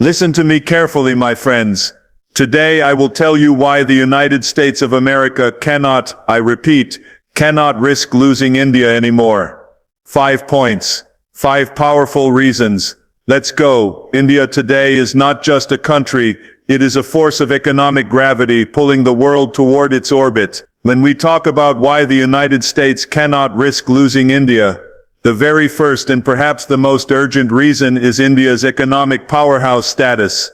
Listen to me carefully, my friends. Today I will tell you why the United States of America cannot, I repeat, cannot risk losing India anymore. 5 points. 5 powerful reasons. Let's go. India today is not just a country, it is a force of economic gravity pulling the world toward its orbit. When we talk about why the United States cannot risk losing India, the very first and perhaps the most urgent reason is India's economic powerhouse status.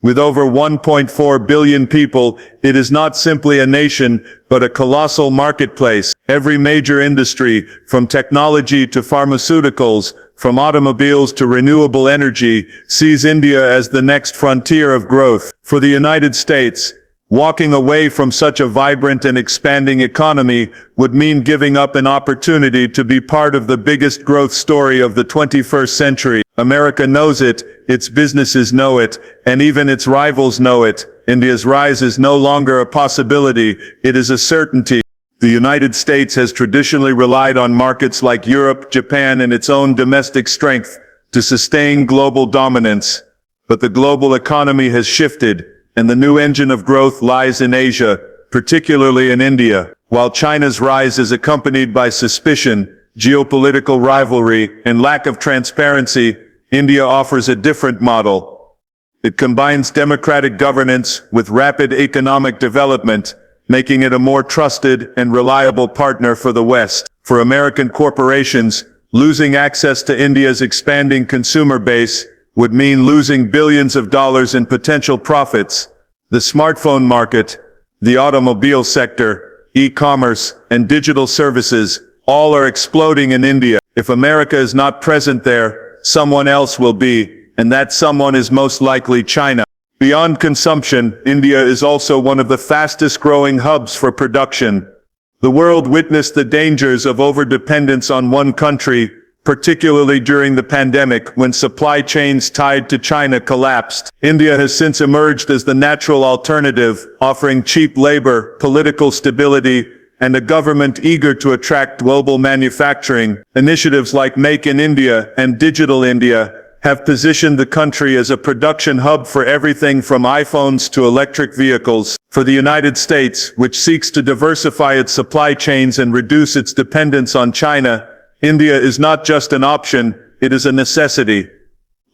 With over 1.4 billion people, it is not simply a nation, but a colossal marketplace. Every major industry, from technology to pharmaceuticals, from automobiles to renewable energy, sees India as the next frontier of growth. For the United States, walking away from such a vibrant and expanding economy would mean giving up an opportunity to be part of the biggest growth story of the 21st century. America knows it, its businesses know it, and even its rivals know it. India's rise is no longer a possibility, it is a certainty. The United States has traditionally relied on markets like Europe, Japan, and its own domestic strength to sustain global dominance. But the global economy has shifted, and the new engine of growth lies in Asia, particularly in India. While China's rise is accompanied by suspicion, geopolitical rivalry, and lack of transparency, India offers a different model. It combines democratic governance with rapid economic development, making it a more trusted and reliable partner for the West. For American corporations, losing access to India's expanding consumer base would mean losing billions of dollars in potential profits. The smartphone market, the automobile sector, e-commerce, and digital services all are exploding in India. If America is not present there, someone else will be, and that someone is most likely China. Beyond consumption, India is also one of the fastest growing hubs for production. The world witnessed the dangers of overdependence on one country, particularly during the pandemic when supply chains tied to China collapsed. India has since emerged as the natural alternative, offering cheap labor, political stability, and a government eager to attract global manufacturing. Initiatives like Make in India and Digital India have positioned the country as a production hub for everything from iPhones to electric vehicles. For the United States, which seeks to diversify its supply chains and reduce its dependence on China, India is not just an option, it is a necessity.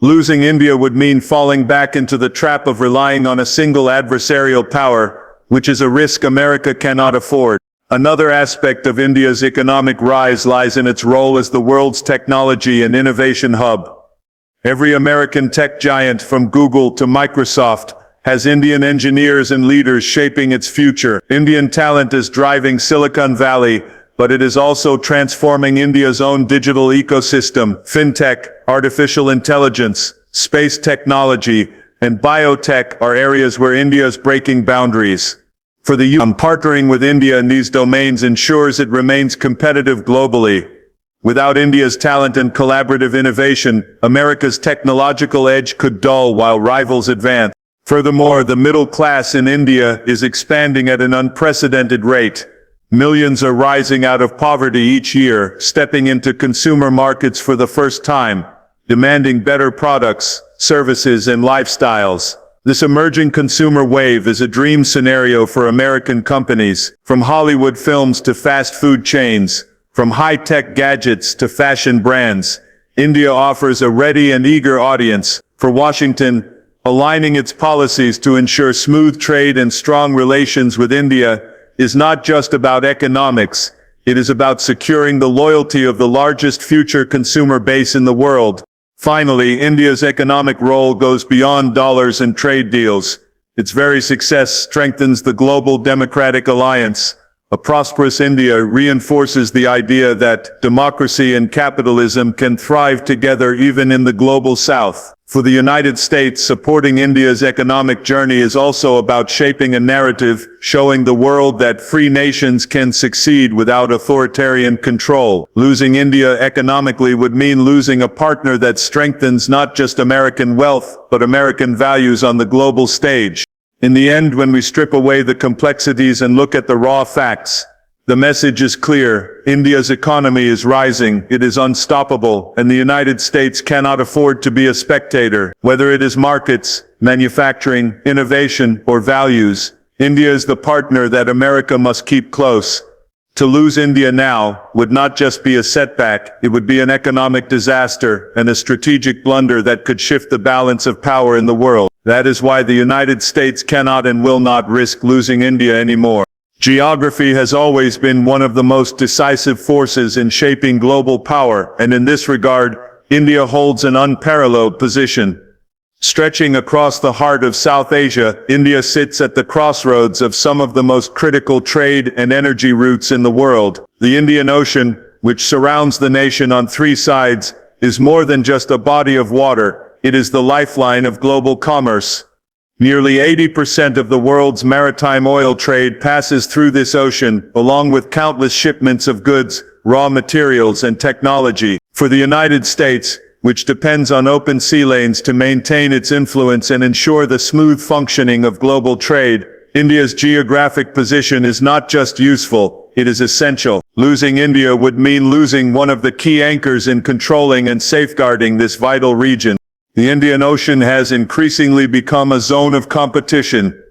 Losing India would mean falling back into the trap of relying on a single adversarial power, which is a risk America cannot afford. Another aspect of India's economic rise lies in its role as the world's technology and innovation hub. Every American tech giant, from Google to Microsoft, has Indian engineers and leaders shaping its future. Indian talent is driving Silicon Valley, but it is also transforming India's own digital ecosystem. Fintech, artificial intelligence, space technology, and biotech are areas where India is breaking boundaries. For the U.S., partnering with India in these domains ensures it remains competitive globally. Without India's talent and collaborative innovation, America's technological edge could dull while rivals advance. Furthermore, the middle class in India is expanding at an unprecedented rate. Millions are rising out of poverty each year, stepping into consumer markets for the first time, demanding better products, services, and lifestyles. This emerging consumer wave is a dream scenario for American companies, from Hollywood films to fast food chains, from high-tech gadgets to fashion brands. India offers a ready and eager audience. For Washington, aligning its policies to ensure smooth trade and strong relations with India is not just about economics, it is about securing the loyalty of the largest future consumer base in the world. Finally, India's economic role goes beyond dollars and trade deals. Its very success strengthens the global democratic alliance. A prosperous India reinforces the idea that democracy and capitalism can thrive together even in the global south. For the United States, supporting India's economic journey is also about shaping a narrative, showing the world that free nations can succeed without authoritarian control. Losing India economically would mean losing a partner that strengthens not just American wealth, but American values on the global stage. In the end, when we strip away the complexities and look at the raw facts, The message is clear. India's economy is rising, it is unstoppable, and the United States cannot afford to be a spectator. Whether it is markets, manufacturing, innovation, or values, India is the partner that America must keep close. To lose India now would not just be a setback, it would be an economic disaster and a strategic blunder that could shift the balance of power in the world. That is why the United States cannot and will not risk losing India anymore. Geography has always been one of the most decisive forces in shaping global power, and in this regard, India holds an unparalleled position. Stretching across the heart of South Asia, India sits at the crossroads of some of the most critical trade and energy routes in the world. The Indian Ocean, which surrounds the nation on three sides, is more than just a body of water, it is the lifeline of global commerce. Nearly 80% of the world's maritime oil trade passes through this ocean, along with countless shipments of goods, raw materials, and technology. For the United States, which depends on open sea lanes to maintain its influence and ensure the smooth functioning of global trade, India's geographic position is not just useful, it is essential. Losing India would mean losing one of the key anchors in controlling and safeguarding this vital region. The Indian Ocean has increasingly become a zone of competition.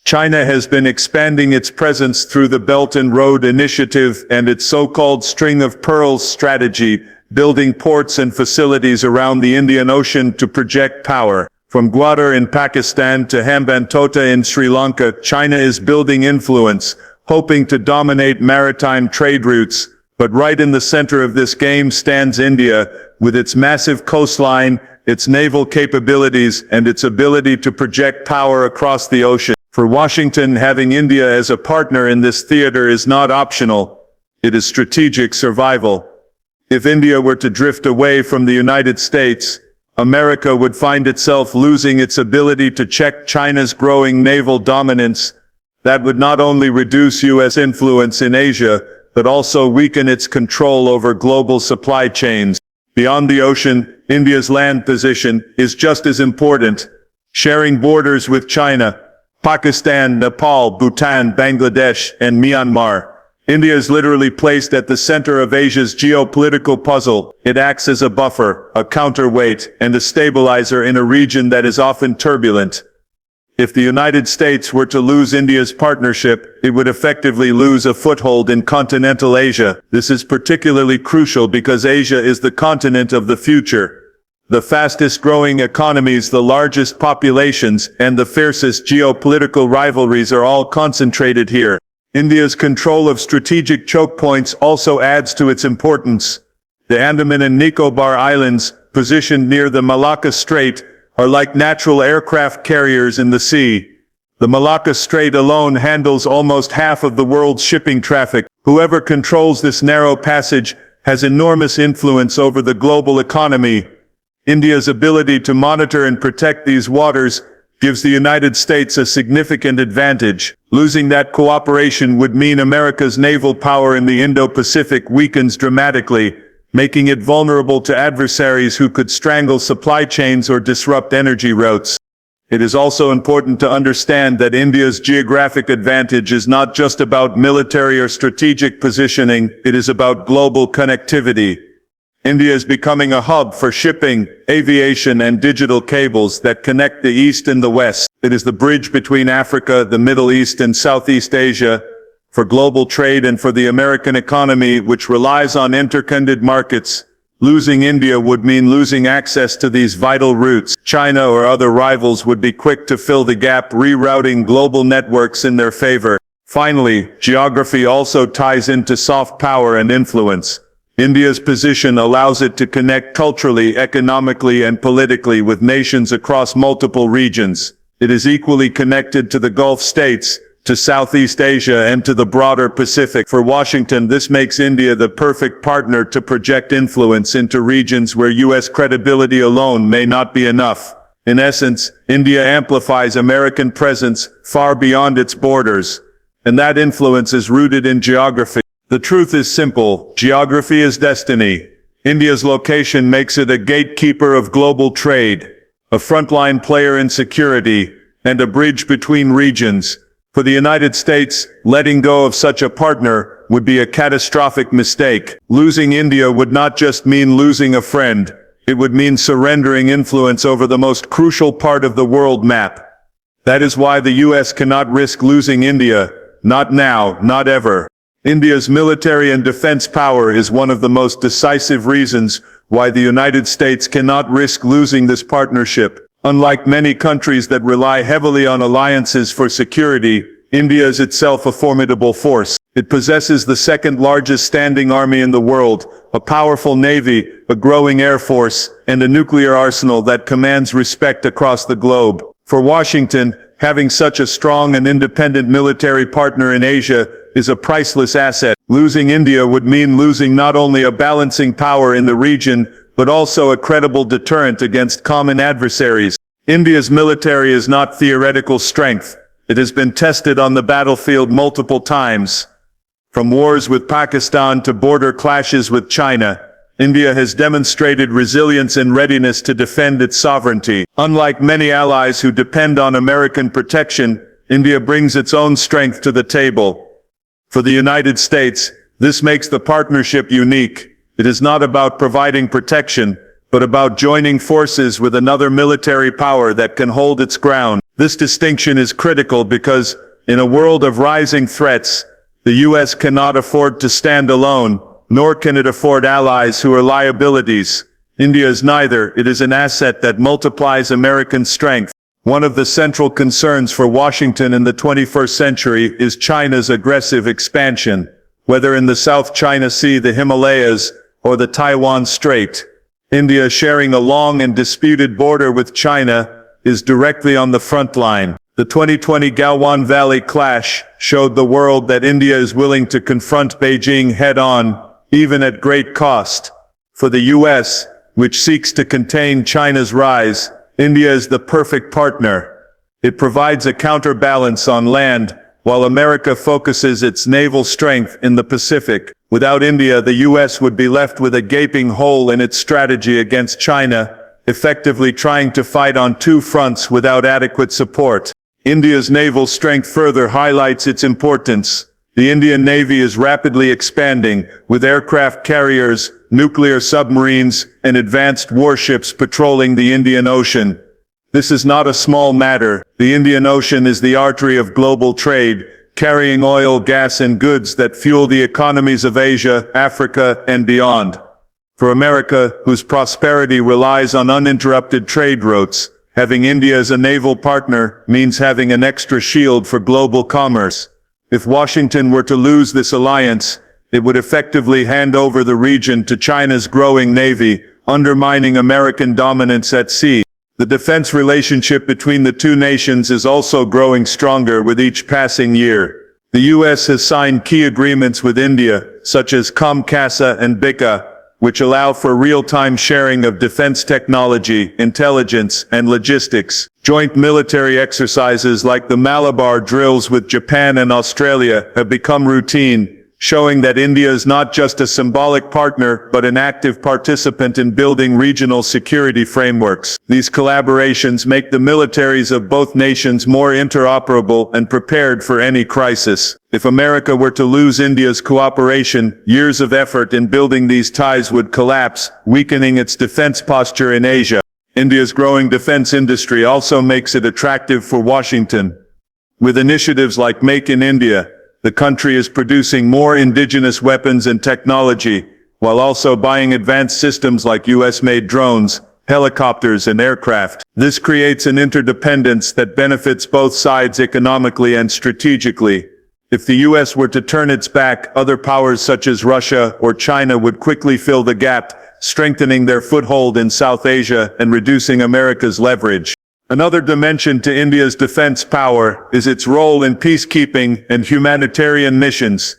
China has been expanding its presence through the Belt and Road Initiative and its so-called String of Pearls strategy, building ports and facilities around the Indian Ocean to project power. From Gwadar in Pakistan to Hambantota in Sri Lanka, China is building influence, hoping to dominate maritime trade routes. But right in the center of this game stands India, with its massive coastline, its naval capabilities, and its ability to project power across the ocean. For Washington, having India as a partner in this theater is not optional. It is strategic survival. If India were to drift away from the United States, America would find itself losing its ability to check China's growing naval dominance. That would not only reduce U.S. influence in Asia, but also weaken its control over global supply chains. Beyond the ocean, India's land position is just as important. Sharing borders with China, Pakistan, Nepal, Bhutan, Bangladesh, and Myanmar, India is literally placed at the center of Asia's geopolitical puzzle. It acts as a buffer, a counterweight, and a stabilizer in a region that is often turbulent. If the United States were to lose India's partnership, it would effectively lose a foothold in continental Asia. This is particularly crucial because Asia is the continent of the future. The fastest growing economies, the largest populations, and the fiercest geopolitical rivalries are all concentrated here. India's control of strategic choke points also adds to its importance. The Andaman and Nicobar Islands, positioned near the Malacca Strait, are like natural aircraft carriers in the sea. The Malacca Strait alone handles almost half of the world's shipping traffic. Whoever controls this narrow passage has enormous influence over the global economy. India's ability to monitor and protect these waters gives the United States a significant advantage. Losing that cooperation would mean America's naval power in the Indo-Pacific weakens dramatically, making it vulnerable to adversaries who could strangle supply chains or disrupt energy routes. It is also important to understand that India's geographic advantage is not just about military or strategic positioning, it is about global connectivity. India is becoming a hub for shipping, aviation, and digital cables that connect the East and the West. It is the bridge between Africa, the Middle East, and Southeast Asia, for global trade and for the American economy, which relies on interconnected markets. Losing India would mean losing access to these vital routes. China or other rivals would be quick to fill the gap, rerouting global networks in their favor. Finally, geography also ties into soft power and influence. India's position allows it to connect culturally, economically, and politically with nations across multiple regions. It is equally connected to the Gulf states, to Southeast Asia, and to the broader Pacific. For Washington, this makes India the perfect partner to project influence into regions where U.S. credibility alone may not be enough. In essence, India amplifies American presence far beyond its borders, and that influence is rooted in geography. The truth is simple: geography is destiny. India's location makes it a gatekeeper of global trade, a frontline player in security, and a bridge between regions. For the United States, letting go of such a partner would be a catastrophic mistake. Losing India would not just mean losing a friend, it would mean surrendering influence over the most crucial part of the world map. That is why the US cannot risk losing India, not now, not ever. India's military and defense power is one of the most decisive reasons why the United States cannot risk losing this partnership. Unlike many countries that rely heavily on alliances for security, India is itself a formidable force. It possesses the second largest standing army in the world, a powerful navy, a growing air force, and a nuclear arsenal that commands respect across the globe. For Washington, having such a strong and independent military partner in Asia is a priceless asset. Losing India would mean losing not only a balancing power in the region, but also a credible deterrent against common adversaries. India's military is not theoretical strength. It has been tested on the battlefield multiple times. From wars with Pakistan to border clashes with China, India has demonstrated resilience and readiness to defend its sovereignty. Unlike many allies who depend on American protection, India brings its own strength to the table. For the United States, this makes the partnership unique. It is not about providing protection, but about joining forces with another military power that can hold its ground. This distinction is critical because, in a world of rising threats, the U.S. cannot afford to stand alone, nor can it afford allies who are liabilities. India is neither. It is an asset that multiplies American strength. One of the central concerns for Washington in the 21st century is China's aggressive expansion, whether in the South China Sea, the Himalayas, or the Taiwan Strait. India, sharing a long and disputed border with China, is directly on the front line. The 2020 Galwan Valley clash showed the world that India is willing to confront Beijing head-on, even at great cost. For the U.S., which seeks to contain China's rise, India is the perfect partner. It provides a counterbalance on land, while America focuses its naval strength in the Pacific. Without India, the U.S. would be left with a gaping hole in its strategy against China, effectively trying to fight on two fronts without adequate support. India's naval strength further highlights its importance. The Indian Navy is rapidly expanding, with aircraft carriers, nuclear submarines, and advanced warships patrolling the Indian Ocean. This is not a small matter. The Indian Ocean is the artery of global trade, carrying oil, gas, and goods that fuel the economies of Asia, Africa, and beyond. For America, whose prosperity relies on uninterrupted trade routes, having India as a naval partner means having an extra shield for global commerce. If Washington were to lose this alliance, it would effectively hand over the region to China's growing navy, undermining American dominance at sea. The defense relationship between the two nations is also growing stronger with each passing year. The U.S. has signed key agreements with India, such as COMCASA and BICA, which allow for real-time sharing of defense technology, intelligence, and logistics. Joint military exercises like the Malabar drills with Japan and Australia have become routine, showing that India is not just a symbolic partner, but an active participant in building regional security frameworks. These collaborations make the militaries of both nations more interoperable and prepared for any crisis. If America were to lose India's cooperation, years of effort in building these ties would collapse, weakening its defense posture in Asia. India's growing defense industry also makes it attractive for Washington. With initiatives like Make in India, the country is producing more indigenous weapons and technology, while also buying advanced systems like US-made drones, helicopters, and aircraft. This creates an interdependence that benefits both sides economically and strategically. If the US were to turn its back, other powers such as Russia or China would quickly fill the gap, strengthening their foothold in South Asia and reducing America's leverage. Another dimension to India's defense power is its role in peacekeeping and humanitarian missions.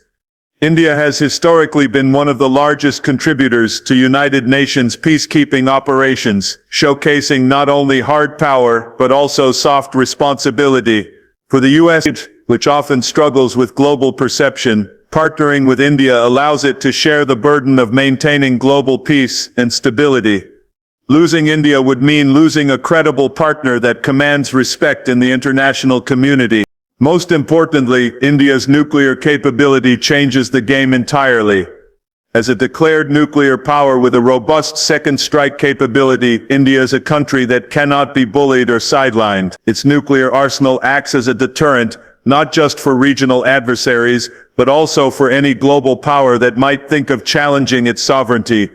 India has historically been one of the largest contributors to United Nations peacekeeping operations, showcasing not only hard power but also soft responsibility. For the U.S., which often struggles with global perception, partnering with India allows it to share the burden of maintaining global peace and stability. Losing India would mean losing a credible partner that commands respect in the international community. Most importantly, India's nuclear capability changes the game entirely. As a declared nuclear power with a robust second strike capability, India is a country that cannot be bullied or sidelined. Its nuclear arsenal acts as a deterrent, not just for regional adversaries, but also for any global power that might think of challenging its sovereignty.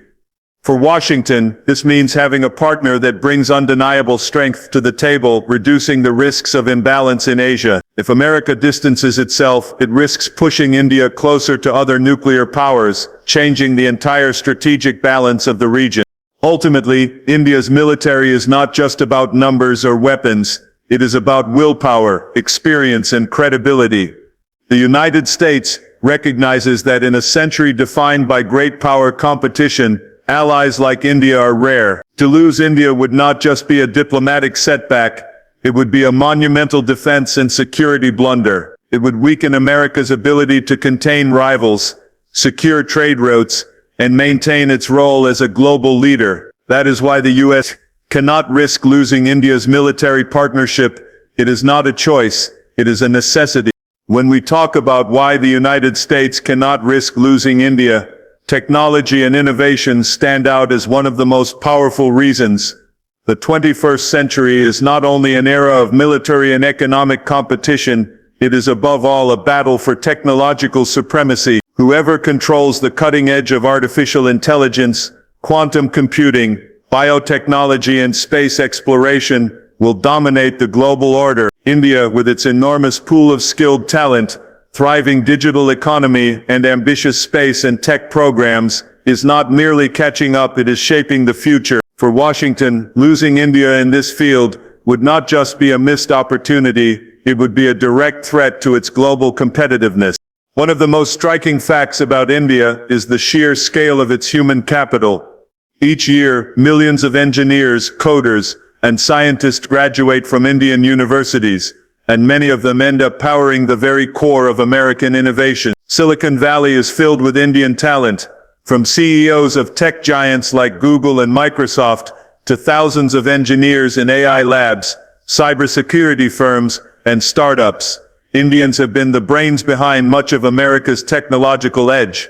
For Washington, this means having a partner that brings undeniable strength to the table, reducing the risks of imbalance in Asia. If America distances itself, it risks pushing India closer to other nuclear powers, changing the entire strategic balance of the region. Ultimately, India's military is not just about numbers or weapons. It is about willpower, experience, and credibility. The United States recognizes that in a century defined by great power competition, allies like India are rare. To lose India would not just be a diplomatic setback, it would be a monumental defense and security blunder. It would weaken America's ability to contain rivals, secure trade routes, and maintain its role as a global leader. That is why the U.S. cannot risk losing India's military partnership. It is not a choice, it is a necessity. When we talk about why the United States cannot risk losing India, technology and innovation stand out as one of the most powerful reasons. The 21st century is not only an era of military and economic competition, it is above all a battle for technological supremacy. Whoever controls the cutting edge of artificial intelligence, quantum computing, biotechnology and space exploration will dominate the global order. India, with its enormous pool of skilled talent, thriving digital economy, and ambitious space and tech programs, is not merely catching up, it is shaping the future. For Washington, losing India in this field would not just be a missed opportunity, it would be a direct threat to its global competitiveness. One of the most striking facts about India is the sheer scale of its human capital. Each year, millions of engineers, coders, and scientists graduate from Indian universities, and many of them end up powering the very core of American innovation. Silicon Valley is filled with Indian talent, from CEOs of tech giants like Google and Microsoft to thousands of engineers in AI labs, cybersecurity firms, and startups. Indians have been the brains behind much of America's technological edge.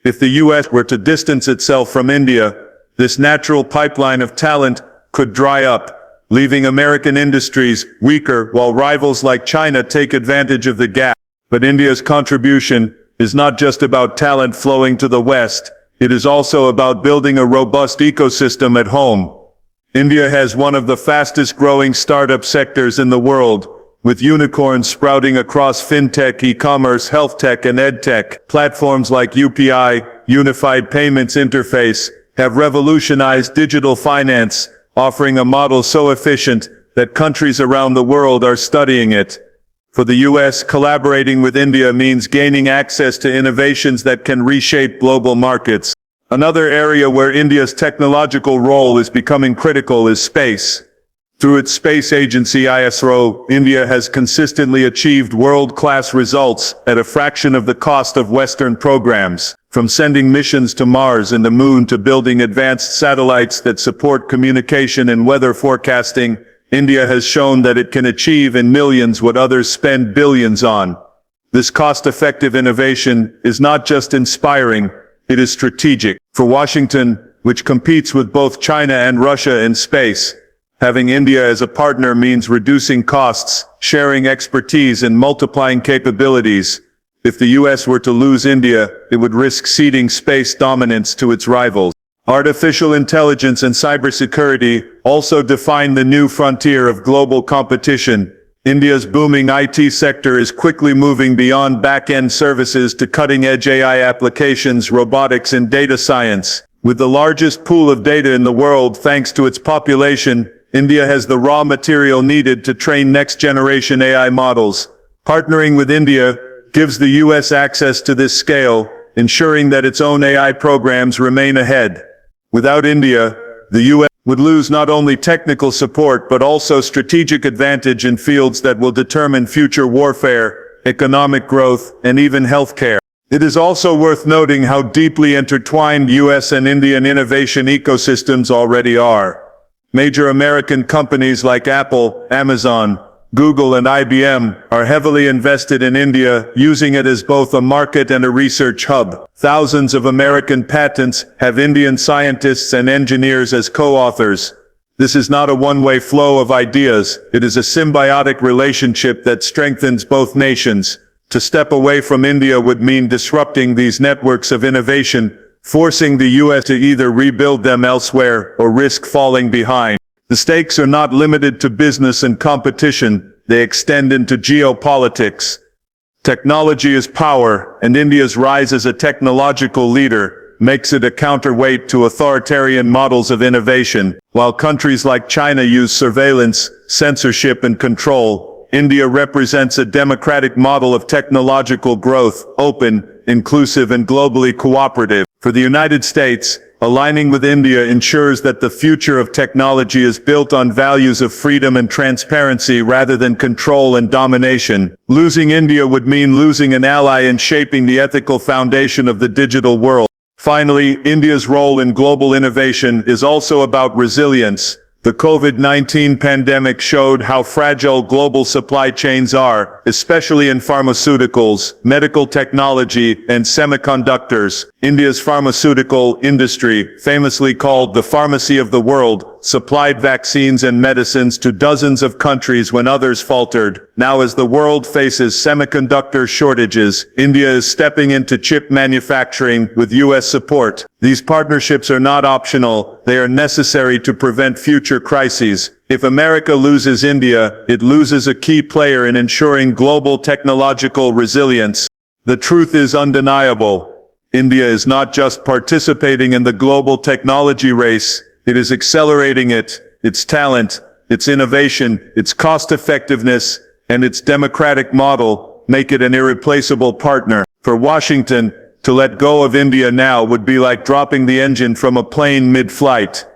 If the U.S. were to distance itself from India, this natural pipeline of talent could dry up, leaving American industries weaker while rivals like China take advantage of the gap. But India's contribution is not just about talent flowing to the West, it is also about building a robust ecosystem at home. India has one of the fastest growing startup sectors in the world, with unicorns sprouting across fintech, e-commerce, health tech, and edtech. Platforms like UPI, Unified Payments Interface, have revolutionized digital finance, offering a model so efficient that countries around the world are studying it. For the U.S., collaborating with India means gaining access to innovations that can reshape global markets. Another area where India's technological role is becoming critical is space. Through its space agency ISRO, India has consistently achieved world-class results at a fraction of the cost of Western programs. From sending missions to Mars and the Moon to building advanced satellites that support communication and weather forecasting, India has shown that it can achieve in millions what others spend billions on. This cost-effective innovation is not just inspiring, it is strategic. For Washington, which competes with both China and Russia in space, having India as a partner means reducing costs, sharing expertise, and multiplying capabilities. If the U.S. were to lose India, it would risk ceding space dominance to its rivals. Artificial intelligence and cybersecurity also define the new frontier of global competition. India's booming IT sector is quickly moving beyond back-end services to cutting-edge AI applications, robotics, and data science. With the largest pool of data in the world thanks to its population, India has the raw material needed to train next-generation AI models. Partnering with India gives the U.S. access to this scale, ensuring that its own AI programs remain ahead. Without India, the U.S. would lose not only technical support but also strategic advantage in fields that will determine future warfare, economic growth, and even healthcare. It is also worth noting how deeply intertwined U.S. and Indian innovation ecosystems already are. Major American companies like Apple, Amazon, Google and IBM are heavily invested in India, using it as both a market and a research hub. Thousands of American patents have Indian scientists and engineers as co-authors. This is not a one-way flow of ideas. It is a symbiotic relationship that strengthens both nations. To step away from India would mean disrupting these networks of innovation, forcing the US to either rebuild them elsewhere or risk falling behind. The stakes are not limited to business and competition, they extend into geopolitics. Technology is power, and India's rise as a technological leader makes it a counterweight to authoritarian models of innovation. While countries like China use surveillance, censorship and control, India represents a democratic model of technological growth, open, inclusive and globally cooperative. For the United States, aligning with India ensures that the future of technology is built on values of freedom and transparency rather than control and domination. Losing India would mean losing an ally in shaping the ethical foundation of the digital world. Finally, India's role in global innovation is also about resilience. The COVID-19 pandemic showed how fragile global supply chains are, especially in pharmaceuticals, medical technology, and semiconductors. India's pharmaceutical industry, famously called the pharmacy of the world, supplied vaccines and medicines to dozens of countries when others faltered. Now, as the world faces semiconductor shortages, India is stepping into chip manufacturing with US support. These partnerships are not optional, they are necessary to prevent future crises. If America loses India, it loses a key player in ensuring global technological resilience. The truth is undeniable. India is not just participating in the global technology race, it is accelerating it. Its talent, its innovation, its cost-effectiveness, and its democratic model make it an irreplaceable partner. For Washington, to let go of India now would be like dropping the engine from a plane mid-flight.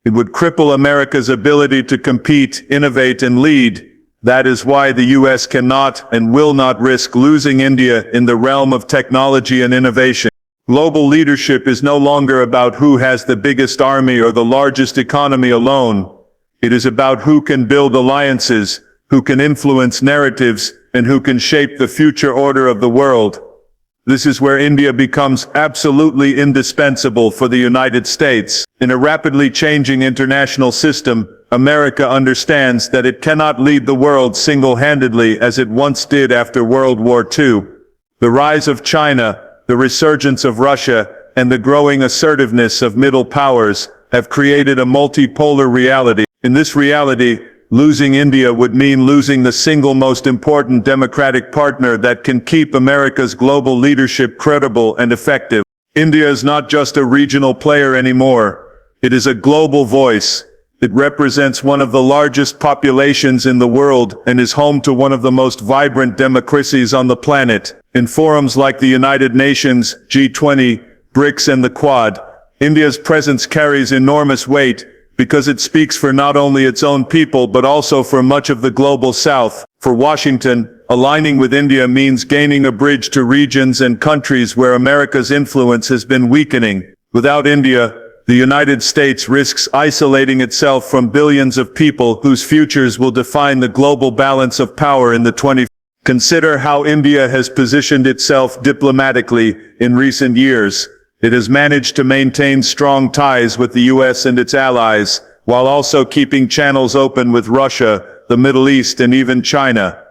It would cripple America's ability to compete, innovate, and lead. That is why the US cannot and will not risk losing India in the realm of technology and innovation. Global leadership is no longer about who has the biggest army or the largest economy alone. It is about who can build alliances, who can influence narratives, and who can shape the future order of the world. This is where India becomes absolutely indispensable for the United States. In a rapidly changing international system, America understands that it cannot lead the world single-handedly as it once did after World War II. The rise of China, the resurgence of Russia, and the growing assertiveness of middle powers have created a multipolar reality. In this reality, losing India would mean losing the single most important democratic partner that can keep America's global leadership credible and effective. India is not just a regional player anymore. It is a global voice. It represents one of the largest populations in the world and is home to one of the most vibrant democracies on the planet. In forums like the United Nations, G20, BRICS and the Quad, India's presence carries enormous weight because it speaks for not only its own people but also for much of the global South. For Washington, aligning with India means gaining a bridge to regions and countries where America's influence has been weakening. Without India, the United States risks isolating itself from billions of people whose futures will define the global balance of power in the 20th. Consider how India has positioned itself diplomatically in recent years. It has managed to maintain strong ties with the US and its allies, while also keeping channels open with Russia, the Middle East and even China.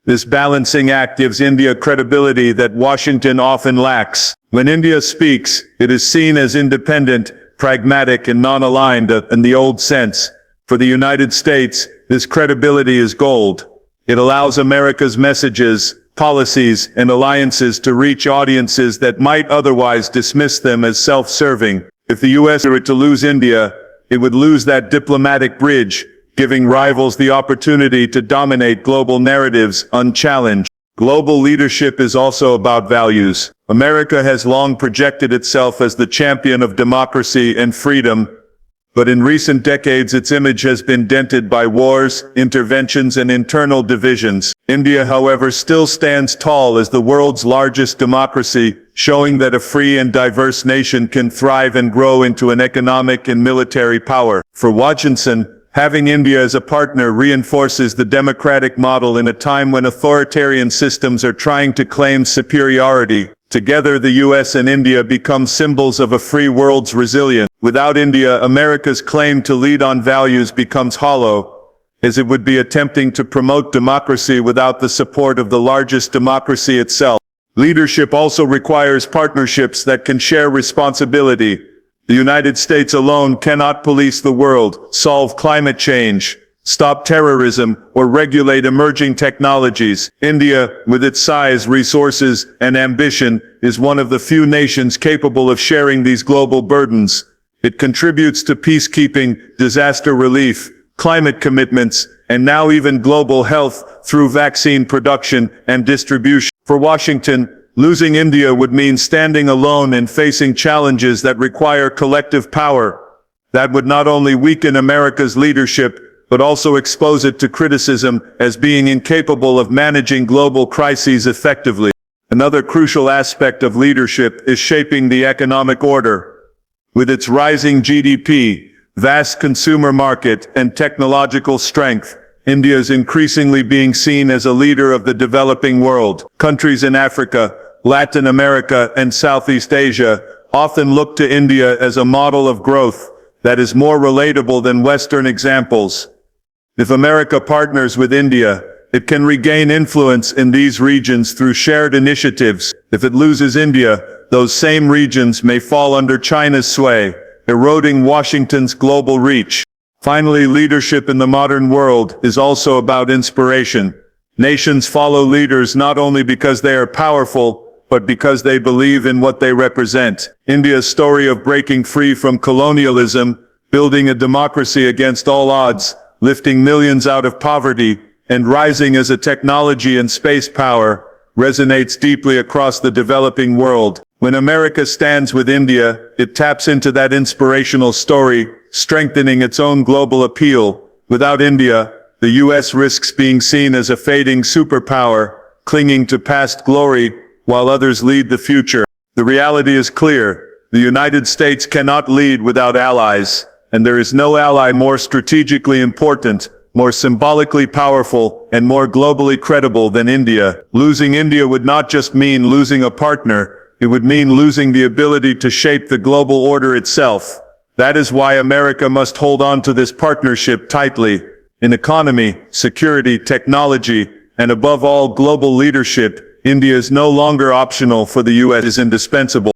This balancing act gives India credibility that Washington often lacks. When India speaks, it is seen as independent, pragmatic and non-aligned in the old sense. For the United States, this credibility is gold. It allows America's messages, policies, and alliances to reach audiences that might otherwise dismiss them as self-serving. If the US were to lose India, it would lose that diplomatic bridge, giving rivals the opportunity to dominate global narratives unchallenged. Global leadership is also about values. America has long projected itself as the champion of democracy and freedom, but in recent decades its image has been dented by wars, interventions, and internal divisions. India, however, still stands tall as the world's largest democracy, showing that a free and diverse nation can thrive and grow into an economic and military power. For Washington, Having India as a partner reinforces the democratic model in a time when authoritarian systems are trying to claim superiority. Together, the US and India become symbols of a free world's resilience. Without India, America's claim to lead on values becomes hollow, as it would be attempting to promote democracy without the support of the largest democracy itself. Leadership also requires partnerships that can share responsibility. The United States alone cannot police the world, solve climate change, stop terrorism, or regulate emerging technologies. India, with its size, resources, and ambition, is one of the few nations capable of sharing these global burdens. It contributes to peacekeeping, disaster relief, climate commitments, and now even global health through vaccine production and distribution. For Washington, losing India would mean standing alone and facing challenges that require collective power. That would not only weaken America's leadership, but also expose it to criticism as being incapable of managing global crises effectively. Another crucial aspect of leadership is shaping the economic order. With its rising GDP, vast consumer market, and technological strength, India is increasingly being seen as a leader of the developing world. Countries in Africa, Latin America, and Southeast Asia often look to India as a model of growth that is more relatable than Western examples. If America partners with India, it can regain influence in these regions through shared initiatives. If it loses India, those same regions may fall under China's sway, eroding Washington's global reach. Finally, leadership in the modern world is also about inspiration. Nations follow leaders not only because they are powerful, but because they believe in what they represent. India's story of breaking free from colonialism, building a democracy against all odds, lifting millions out of poverty, and rising as a technology and space power, resonates deeply across the developing world. When America stands with India, it taps into that inspirational story, strengthening its own global appeal. Without India, the US risks being seen as a fading superpower, clinging to past glory, while others lead the future. The reality is clear. The United States cannot lead without allies, and there is no ally more strategically important, more symbolically powerful, and more globally credible than India. Losing India would not just mean losing a partner, it would mean losing the ability to shape the global order itself. That is why America must hold on to this partnership tightly. In economy, security, technology, and above all global leadership, India is no longer optional for the US. It is indispensable.